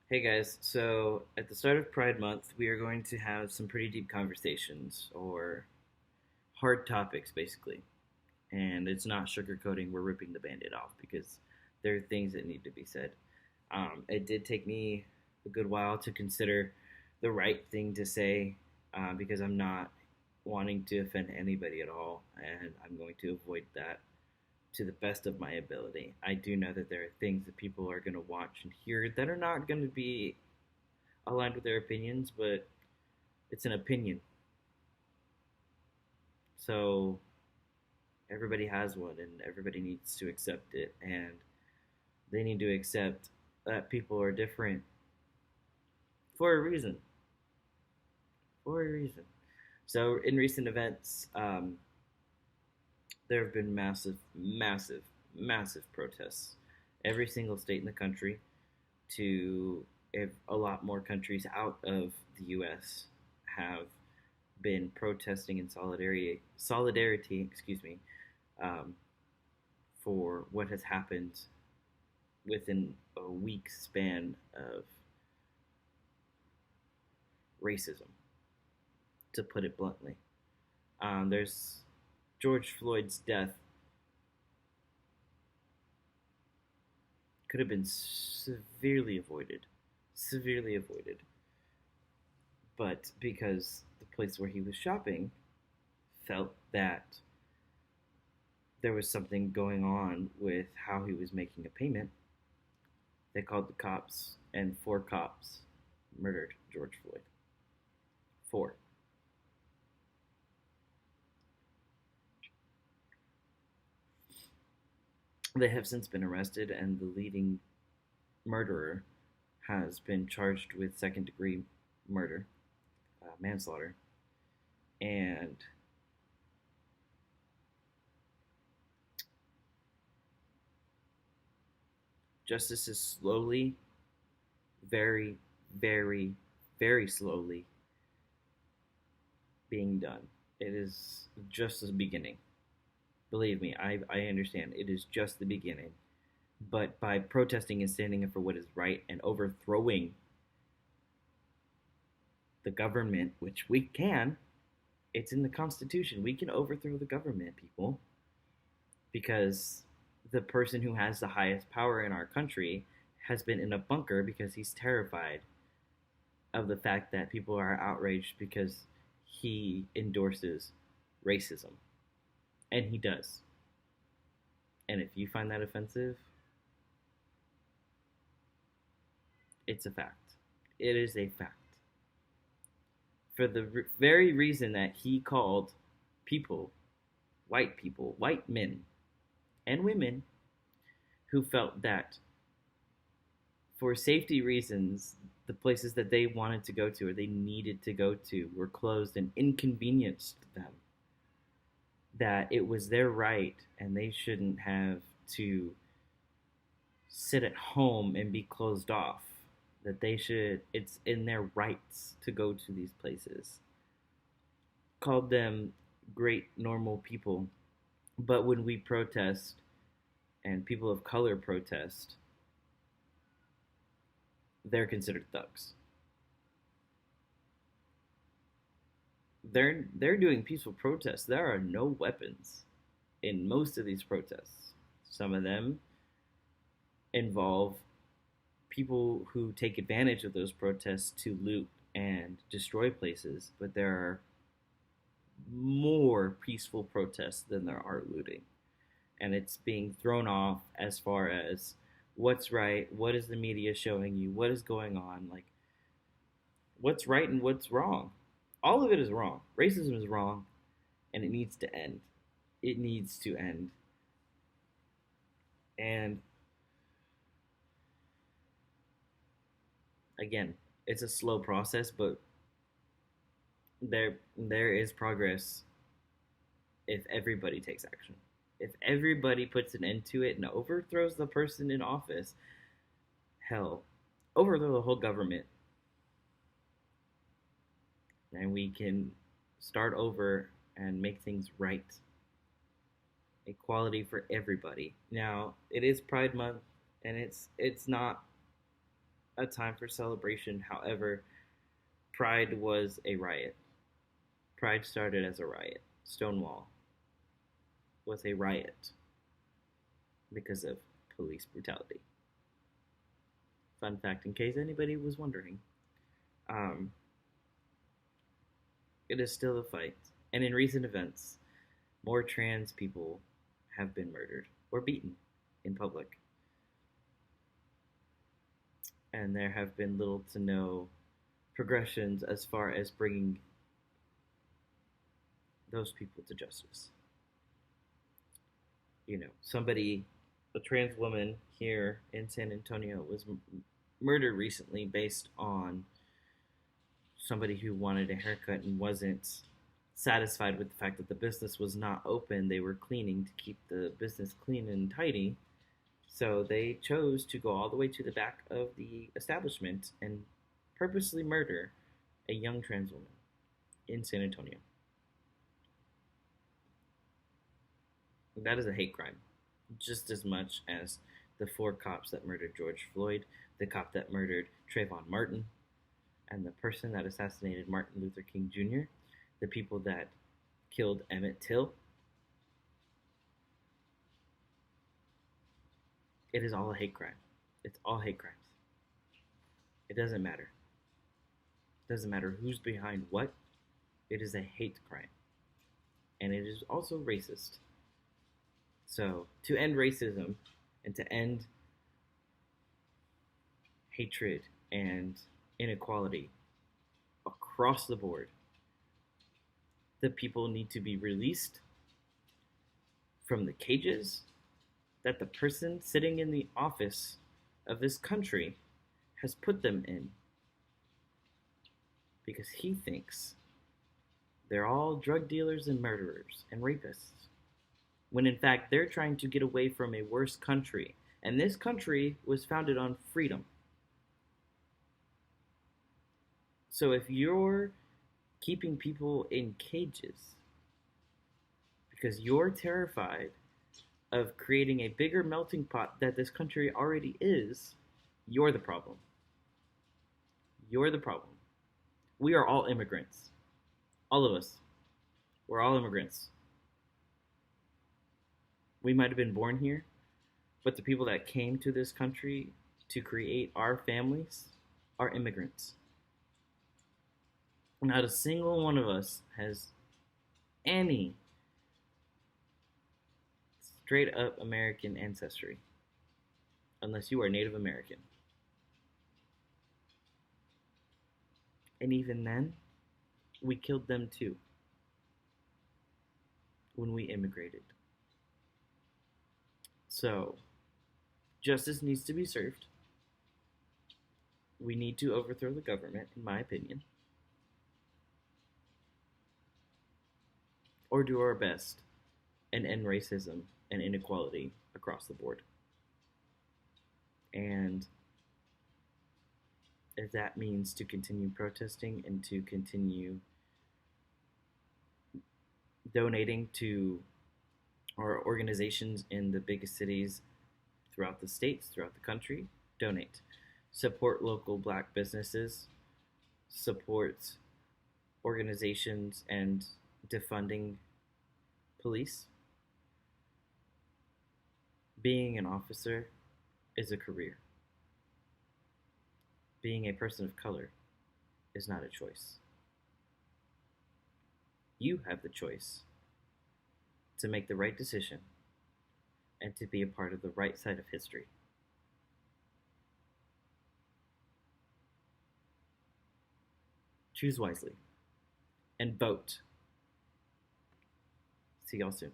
Hey guys, so at the start of Pride Month, we are going to have some pretty deep conversations or hard topics, basically. And it's not sugarcoating, we're ripping the band aid off because there are things that need to be said. It did take me a good while to consider the right thing to say because I'm not wanting to offend anybody at all, and I'm going to avoid that to the best of my ability. I do know that there are things that people are going to watch and hear that are not going to be aligned with their opinions, but it's an opinion. So everybody has one and everybody needs to accept it. And they need to accept that people are different for a reason. For a reason. So in recent events, there have been massive protests. Every single state in the country to a lot more countries out of the U.S. have been protesting in solidarity, excuse me, um, for what has happened within a week span of racism, to put it bluntly. There's George Floyd's death could have been severely avoided, but because the place where he was shopping felt that there was something going on with how he was making a payment, they called the cops, and four cops murdered George Floyd. Four. They have since been arrested, and the leading murderer has been charged with second degree murder, manslaughter, and justice is slowly, very, very, very slowly being done. It is just the beginning. Believe me, I understand. It is just the beginning. But by protesting and standing up for what is right and overthrowing the government, which we can, it's in the Constitution. We can overthrow the government, people, because the person who has the highest power in our country has been in a bunker because he's terrified of the fact that people are outraged because he endorses racism. And he does. And if you find that offensive, it's a fact. It is a fact. For the very reason that he called people, white men and women, who felt that for safety reasons, the places that they wanted to go to or they needed to go to were closed and inconvenienced them. That it was their right and they shouldn't have to sit at home and be closed off. That it's in their rights to go to these places. Called them great normal people. But when we protest and people of color protest, they're considered thugs. They're doing peaceful protests. There are no weapons in most of these protests. Some of them involve people who take advantage of those protests to loot and destroy places, but there are more peaceful protests than there are looting. And it's being thrown off as far as what's right, what is the media showing you, what is going on, like what's right and what's wrong. All of it is wrong. Racism is wrong, and it needs to end. It needs to end. And again, it's a slow process, but there is progress if everybody takes action. If everybody puts an end to it and overthrows the person in office, hell, overthrow the whole government, and we can start over and make things right. Equality for everybody. Now, it is Pride Month, and it's not a time for celebration. However, Pride was a riot. Pride started as a riot. Stonewall was a riot because of police brutality. Fun fact, in case anybody was wondering, um, it is still a fight. And in recent events, more trans people have been murdered or beaten in public. And there have been little to no progressions as far as bringing those people to justice. Somebody, a trans woman here in San Antonio, was murdered recently based on somebody who wanted a haircut and wasn't satisfied with the fact that the business was not open. They were cleaning to keep the business clean and tidy. So they chose to go all the way to the back of the establishment and purposely murder a young trans woman in San Antonio. That is a hate crime, just as much as the 4 cops that murdered George Floyd, the cop that murdered Trayvon Martin, and the person that assassinated Martin Luther King Jr., the people that killed Emmett Till. It is all a hate crime. It's all hate crimes. It doesn't matter. It doesn't matter who's behind what. It is a hate crime. And it is also racist. So, to end racism and to end hatred and inequality across the board, the people need to be released from the cages that the person sitting in the office of this country has put them in, because he thinks they're all drug dealers and murderers and rapists, when in fact they're trying to get away from a worse country. And this country was founded on freedom. So if you're keeping people in cages because you're terrified of creating a bigger melting pot that this country already is, you're the problem. You're the problem. We are all immigrants. All of us. We're all immigrants. We might have been born here, but the people that came to this country to create our families are immigrants. Not a single one of us has any straight up American ancestry, unless you are Native American. And even then, we killed them too when we immigrated. So, justice needs to be served. We need to overthrow the government, in my opinion, or do our best and end racism and inequality across the board. And if that means to continue protesting and to continue donating to our organizations in the biggest cities throughout the states, throughout the country, donate. Support local black businesses, support organizations and defunding police. Being an officer is a career. Being a person of color is not a choice. You have the choice to make the right decision and to be a part of the right side of history. Choose wisely and vote. See y'all soon.